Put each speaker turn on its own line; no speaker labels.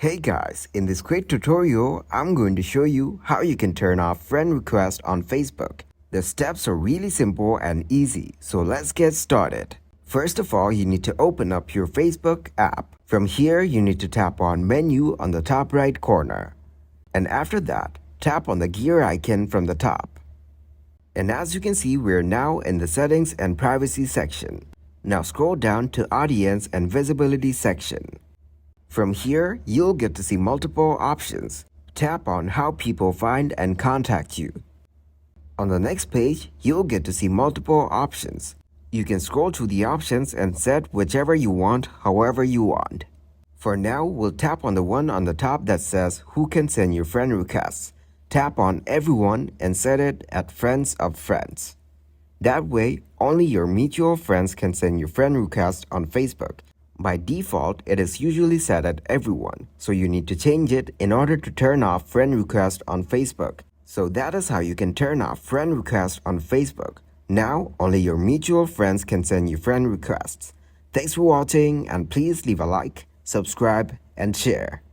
Hey guys, in this quick tutorial, I'm going to show you how you can turn off friend request on Facebook. The steps are really simple and easy, so let's get started. First of all, you need to open up your Facebook app. From here, you need to tap on Menu on the top right corner. And after that, tap on the gear icon from the top. And as you can see, we're now in the Settings and Privacy section. Now scroll down to Audience and Visibility section. From here, you'll get to see multiple options. Tap on How people find and contact you. On the next page, you'll get to see multiple options. You can scroll through the options and set whichever you want, however you want. For now, we'll tap on the one on the top that says Who can send your friend requests. Tap on Everyone and set it at Friends of Friends. That way, only your mutual friends can send your friend request on Facebook. By default, it is usually set at Everyone, so you need to change it in order to turn off friend request on Facebook. So that is how you can turn off friend request on Facebook. Now, only your mutual friends can send you friend requests. Thanks for watching, and please leave a like, subscribe, and share.